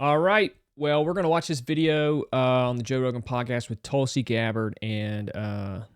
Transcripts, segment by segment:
All right. Well, we're going to watch this video on the Joe Rogan podcast with Tulsi Gabbard and the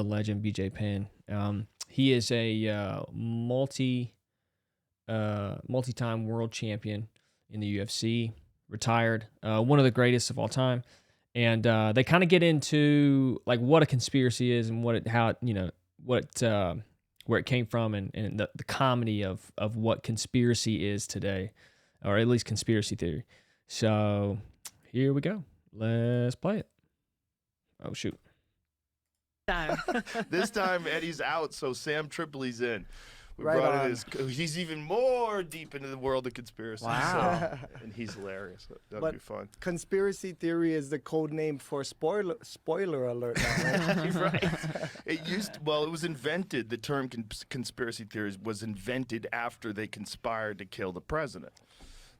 legend BJ Penn. He is a multi-time world champion in the UFC, retired, one of the greatest of all time. And they kind of get into like what a conspiracy is and where it came from and the comedy of what conspiracy is today, or at least conspiracy theory. So here we go. Let's play it. Oh, shoot. This time Eddie's out, so Sam Tripoli's in. We Right brought on. in he's even more deep into the world of conspiracy. Wow. So, and he's hilarious. That'll But be fun. conspiracy theory is the code name for spoiler alert now, right? Right. It was invented. The term conspiracy theories was invented after they conspired to kill the president.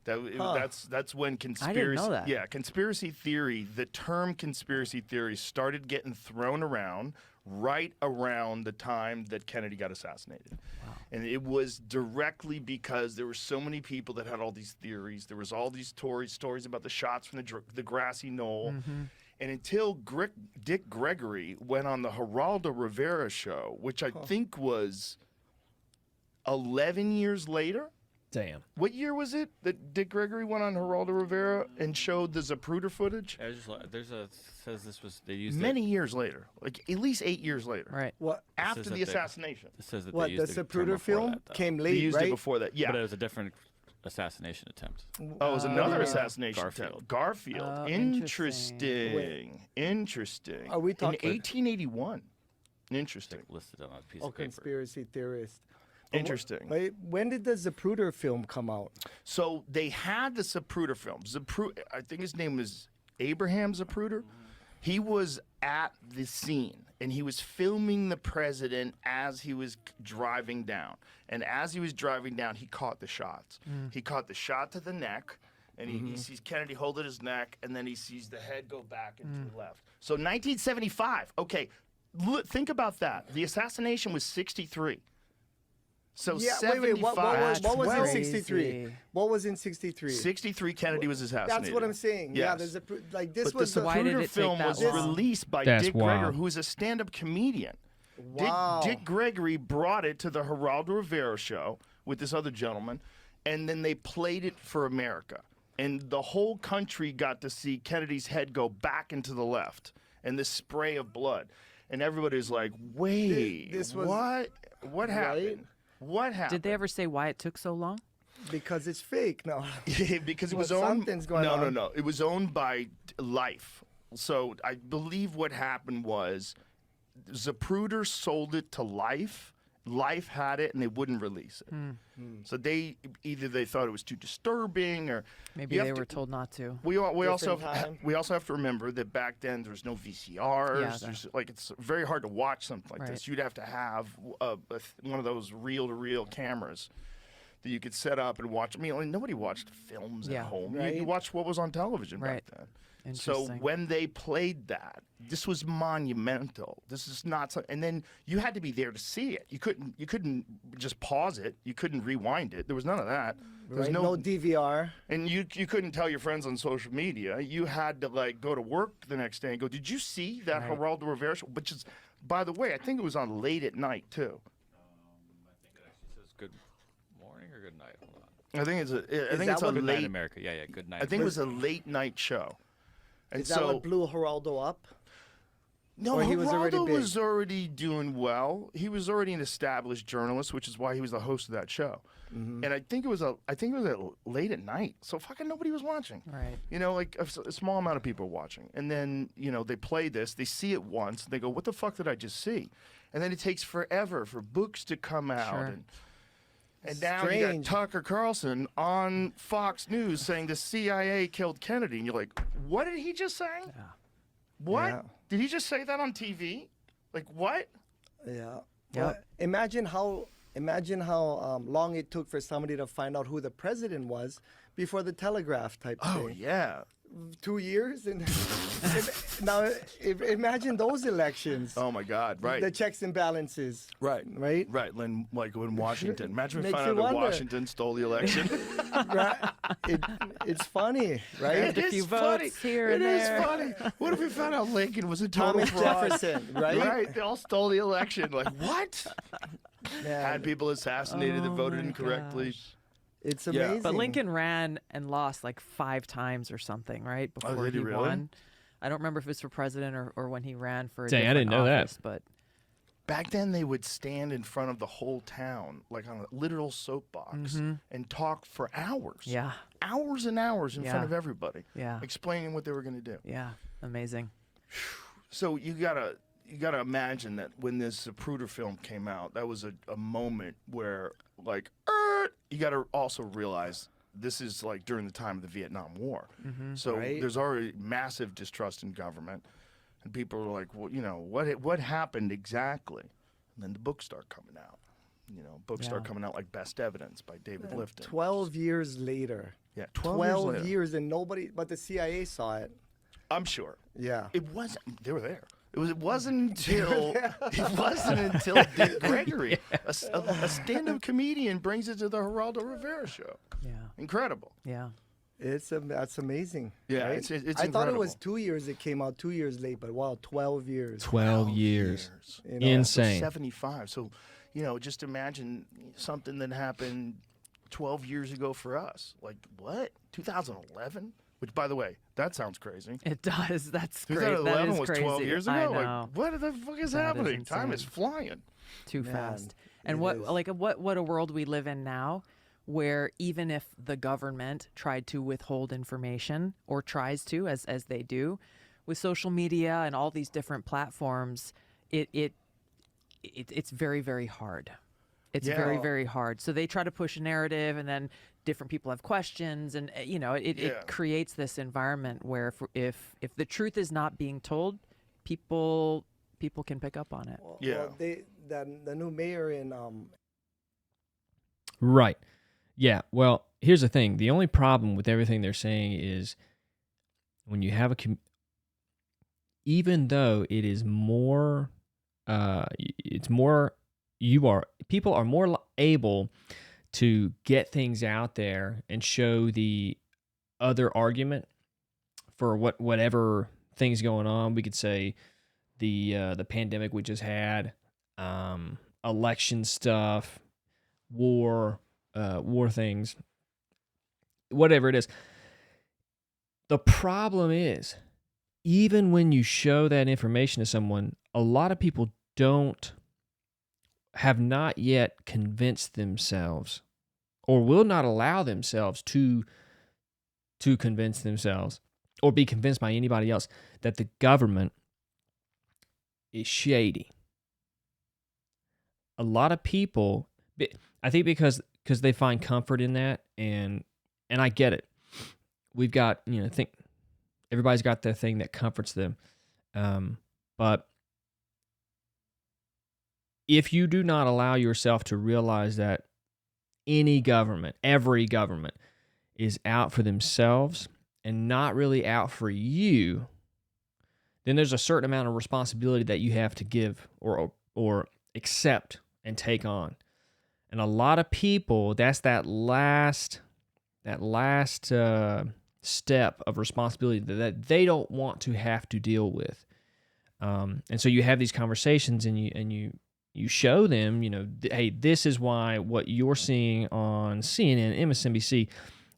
That's when conspiracy. I didn't know that. Yeah, conspiracy theory. The term conspiracy theory started getting thrown around right around the time that Kennedy got assassinated. Wow. And it was directly because there were so many people that had all these theories. There was all these stories about the shots from the grassy knoll. Mm-hmm. And until Dick Gregory went on the Geraldo Rivera show, which I think was 11 years later. Damn. What year was it that Dick Gregory went on Geraldo Rivera and showed the Zapruder footage? Says this was they used Many years later, like at least 8 years later. right. What? After the assassination. It says that What? they The used the term Zapruder before film that, though. came They late, used right? it before that. Yeah. But it was a different assassination attempt. Oh, it was another assassination Garfield. attempt. Garfield. Oh, Interesting. Interesting. Are we talking- In 1881. Interesting. Listed on a piece Oh, of paper. conspiracy theorist. Interesting. Wait, when did the Zapruder film come out? So they had the Zapruder film. I think his name was Abraham Zapruder. He was at the scene, and he was filming the president as he was driving down. And as he was driving down, he caught the shots. He caught the shot to the neck, and he sees Kennedy holding his neck, and then he sees the head go back and to the left. So 1975. Okay, think about that. The assassination was 63. So Yeah, 75. wait. What was in That's 63? crazy. What was in 63? 63, Kennedy was assassinated. That's what I'm saying. Yeah, Yes. there's like this But was the Why did Zapruder it take film that was long? released by That's Dick wild. Gregory, who is a stand-up comedian. Wow. Dick Gregory brought it to the Geraldo Rivera show with this other gentleman, and then they played it for America. And the whole country got to see Kennedy's head go back into the left and this spray of blood. And everybody's like, wait, This was- what? What happened? Right? What happened? Did they ever say why it took so long? Because it's fake. No. Because it Well, was owned. something's going on. No. It was owned by Life. So I believe what happened was Zapruder sold it to Life. Life had it, and they wouldn't release it. So they thought it was too disturbing, or Maybe you have they to- were told not to. We also time. have to remember that back then there was no VCRs. Yeah, There's, like it's very hard to watch something like Right. this. You'd have to have one of those reel-to-reel cameras that you could set up and watch. I mean, like, nobody watched films Yeah. at home. Right. You watched what was on television Right. back then. So Interesting. when they played that, this was monumental. This is not something, and then you had to be there to see it. You couldn't just pause it. You couldn't rewind it. There was none of that. There was Right? No DVR. and you couldn't tell your friends on social media. You had to like go to work the next day and go, "Did you see that Right. Geraldo Rivera show?" Which is, by the way, I think it was on late at night too. I think it actually says good morning or good night. Hold on. I think it's a that what- Good night, late. America. Yeah, good night. I think it was a late night show. And Is that what blew Geraldo up? No, Or he was already Geraldo big? was already doing well. He was already an established journalist, which is why he was the host of that show. And I think it was late at night, so fucking nobody was watching. Right. You know, like a small amount of people were watching, and then they play this, they see it once, they go, "What the fuck did I just see?" And then it takes forever for books to come out, Sure. and now you got Strange. Tucker Carlson on Fox News saying the CIA killed Kennedy, and you're like, "What did he just say? Yeah. What? Yeah. Did he just say that on TV? Like what?" Yeah. Yep. Well, imagine how long it took for somebody to find out who the president was before the telegraph type Oh thing. yeah. 2 years and imagine those elections. Oh my God. Right. The checks and balances. Right. Right. Right. Like when Washington. Imagine if we Makes found you out that wonder. Washington stole the election. Right. it's funny, right? It a is few funny. votes here It and is there. funny. What if we found out Lincoln was a total Thomas fraud? Jefferson, right? Right? They all stole the election. Like, what? Man, Had people assassinated that Oh voted my incorrectly. gosh. it's Yeah. amazing. But Lincoln ran and lost like 5 times or something, right? Before did he he really? won. I don't remember if it was for president or when he ran for a Dang, I different didn't know that. office, but Back then, they would stand in front of the whole town, like on a literal soapbox, and talk for hours. yeah, Hours and hours in front Yeah. of everybody, yeah, explaining what they were going to do. yeah. Amazing. So you gotta imagine that when this Zapruder film came out, that was a moment where, like, you gotta also realize this is like during the time of the Vietnam War. So Right. there's already massive distrust in government, and people are like, well, what happened exactly? And then the books start coming out. Books start Yeah. coming out like Best Evidence by David Lifton. 12 years later. Yeah, 12 years years, later. and nobody but the CIA saw it. I'm sure. Yeah. It wasn't. They were there. It wasn't until Dick Gregory, a stand-up comedian, brings it to the Geraldo Rivera show. Yeah, Incredible. yeah. That's amazing. Yeah, right? it's I thought it was incredible. 2 years. It came out 2 years late, but wow, 12 years. 12 years. You know? Insane. 75. So, just imagine something that happened 12 years ago for us. Like what? 2011? Which, by the way, that sounds crazy. It does. That's great. That 2011 is was crazy. 12 years I ago. know. Like, what the fuck is That is happening? Time is insane. flying. Too Man, fast. it And what is. what a world we live in now, where even if the government tried to withhold information or tries to, as they do, with social media and all these different platforms, it's very, very hard. It's very, Yeah. very hard. So they try to push a narrative, and then different people have questions, and Yeah. it creates this environment where if the truth is not being told, people can pick up on it. Yeah. Well, the new mayor in Right. Yeah. Well, here's the thing. The only problem with everything they're saying is when you have even though it is more, it's more, people are more able to get things out there and show the other argument for whatever things going on. We could say the pandemic we just had, election stuff, war things, whatever it is. The problem is, even when you show that information to someone, a lot of people have not yet convinced themselves or will not allow themselves to convince themselves or be convinced by anybody else that the government is shady. A lot of people, I think because they find comfort in that, and I get it. We've got, think everybody's got their thing that comforts them. But if you do not allow yourself to realize that every government is out for themselves and not really out for you, then there's a certain amount of responsibility that you have to give or accept and take on. And a lot of people, that's that last step of responsibility that they don't want to have to deal with. And so you have these conversations, and you show them, hey, this is why what you're seeing on CNN, MSNBC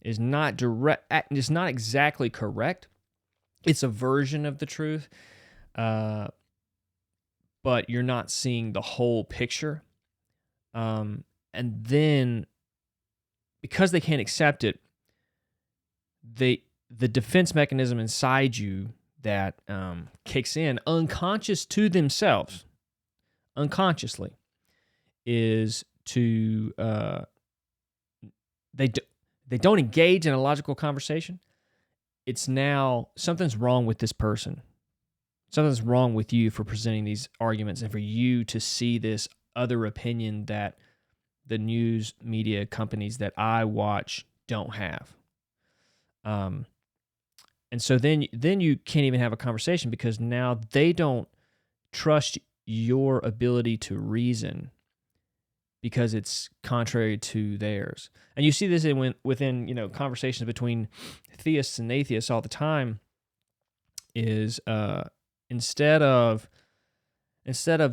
is not exactly correct. It's a version of the truth, but you're not seeing the whole picture. And then, because they can't accept it, the defense mechanism inside you that kicks in unconscious to themselves, unconsciously, is to they don't engage in a logical conversation. It's now something's wrong with this person. Something's wrong with you for presenting these arguments and for you to see this other opinion that the news media companies that I watch don't have. And so then you can't even have a conversation, because now they don't trust your ability to reason because it's contrary to theirs. And you see this within conversations between theists and atheists all the time. Is instead of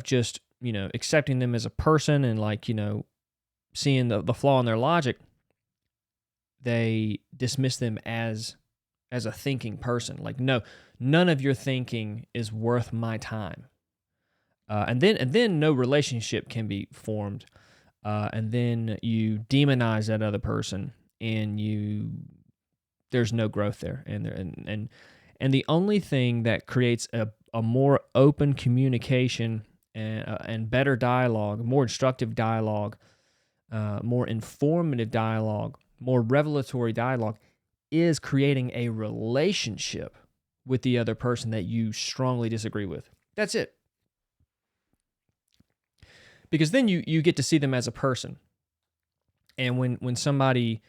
just accepting them as a person and seeing the flaw in their logic, they dismiss them as a thinking person. Like, no, none of your thinking is worth my time. And then no relationship can be formed. And then you demonize that other person, and there's no growth there. And the only thing that creates a more open communication and better dialogue, more instructive dialogue, more informative dialogue, more revelatory dialogue, is creating a relationship with the other person that you strongly disagree with. That's it. Because then you get to see them as a person. And when somebody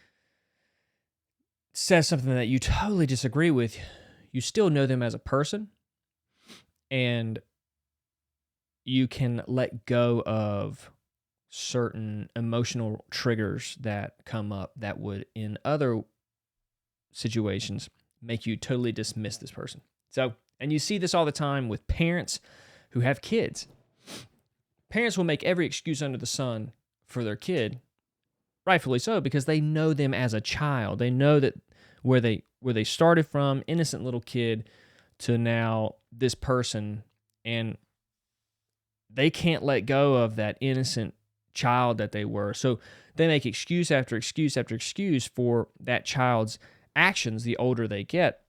says something that you totally disagree with, you still know them as a person, and you can let go of certain emotional triggers that come up that would, in other situations, make you totally dismiss this person. So, and you see this all the time with parents who have kids. Parents will make every excuse under the sun for their kid, rightfully so, because they know them as a child. They know that where they started from, innocent little kid, to now this person, and they can't let go of that innocent child that they were. So they make excuse after excuse after excuse for that child's actions the older they get,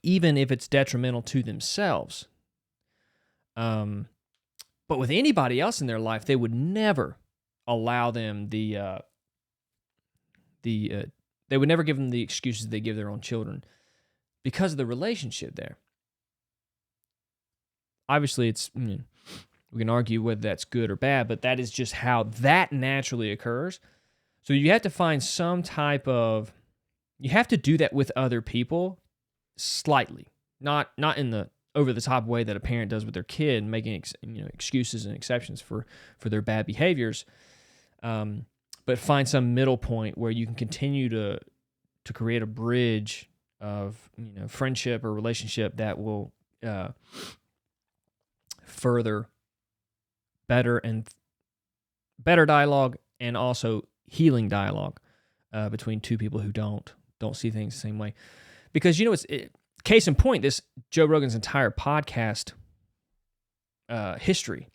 even if it's detrimental to themselves. But with anybody else in their life, they would never allow them they would never give them the excuses they give their own children because of the relationship there. Obviously, we can argue whether that's good or bad, but that is just how that naturally occurs. So you have to find some type of, you have to do that with other people slightly, not in the over-the-top way that a parent does with their kid, making excuses and exceptions for their bad behaviors, but find some middle point where you can continue to create a bridge of friendship or relationship that will further better dialogue, and also healing dialogue between two people who don't see things the same way. Because case in point, this Joe Rogan's entire podcast history,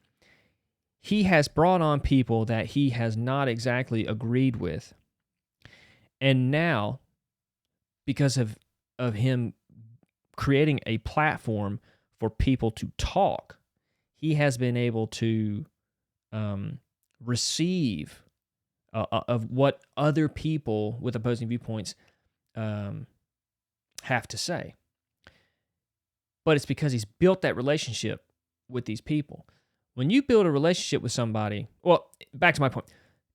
he has brought on people that he has not exactly agreed with, and now, because of him creating a platform for people to talk, he has been able to receive of what other people with opposing viewpoints have to say. But it's because he's built that relationship with these people. When you build a relationship with somebody, well, back to my point,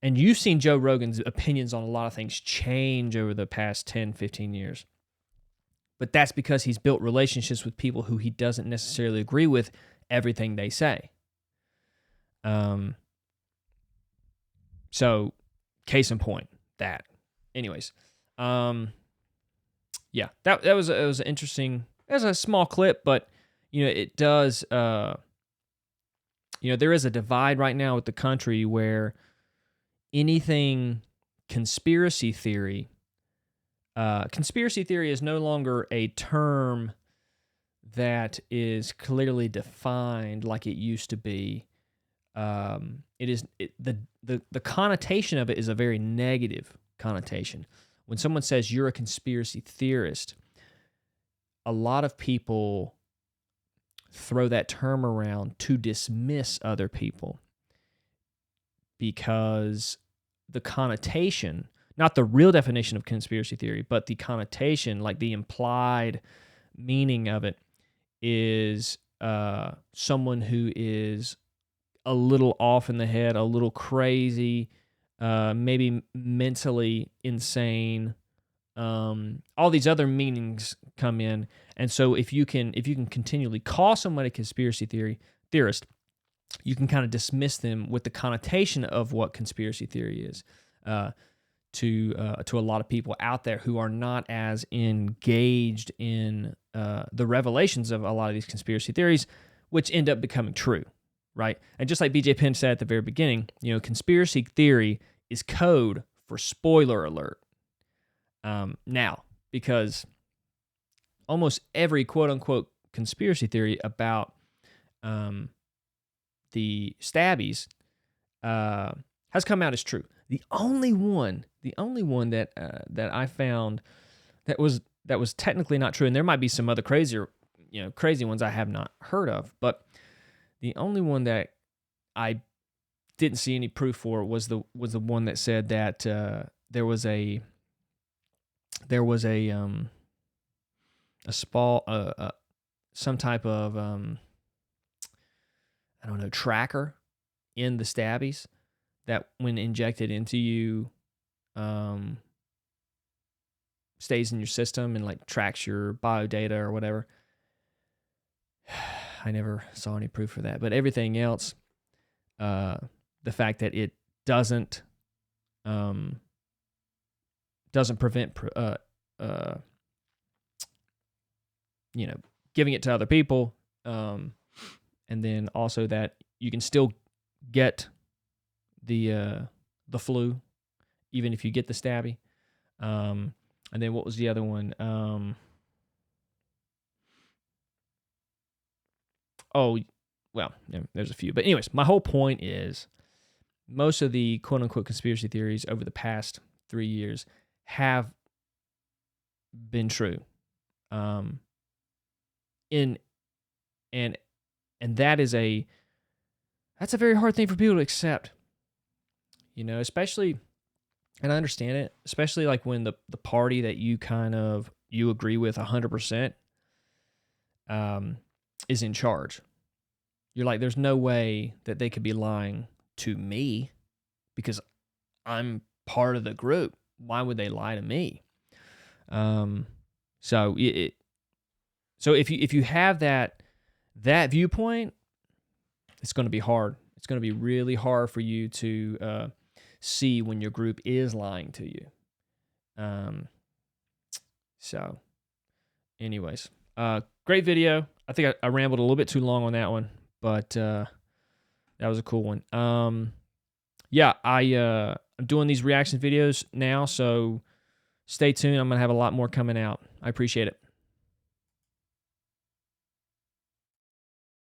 and you've seen Joe Rogan's opinions on a lot of things change over the past 10, 15 years. But that's because he's built relationships with people who he doesn't necessarily agree with everything they say. So, case in point, that. Anyways, yeah, that was an interesting. It was a small clip, but it does. There is a divide right now with the country where anything conspiracy theory is no longer a term that is clearly defined like it used to be. The connotation of it is a very negative connotation. When someone says you're a conspiracy theorist, a lot of people throw that term around to dismiss other people because the connotation, not the real definition of conspiracy theory, but the connotation, like the implied meaning of it, is someone who is a little off in the head, a little crazy, maybe mentally insane. All these other meanings come in, and so if you can continually call somebody a conspiracy theorist, you can kind of dismiss them with the connotation of what conspiracy theory is to a lot of people out there who are not as engaged in the revelations of a lot of these conspiracy theories, which end up becoming true, right? And just like BJ Penn said at the very beginning, conspiracy theory is code for spoiler alert. Now, because almost every quote-unquote conspiracy theory about the Stabbies has come out as true. The only one that I found that was technically not true, and there might be some other crazy ones I have not heard of, but the only one that I didn't see any proof for was the one that said that there was some type of I don't know, tracker in the Stabbies that when injected into you stays in your system and like tracks your bio data or whatever. I never saw any proof for that, but everything else, the fact that it doesn't prevent giving it to other people, and then also that you can still get the flu even if you get the Stabby. And then what was the other one? There's a few. But anyways, my whole point is most of the quote-unquote conspiracy theories over the past 3 years have been true. And that's a very hard thing for people to accept. Especially, and I understand it, especially like when the party that you agree with 100% is in charge. You're like, there's no way that they could be lying to me because I'm part of the group. Why would they lie to me? So if you have that viewpoint, it's going to be hard. It's going to be really hard for you to see when your group is lying to you. So, anyways, great video. I think I rambled a little bit too long on that one, but that was a cool one. I'm doing these reaction videos now, so stay tuned. I'm going to have a lot more coming out. I appreciate it.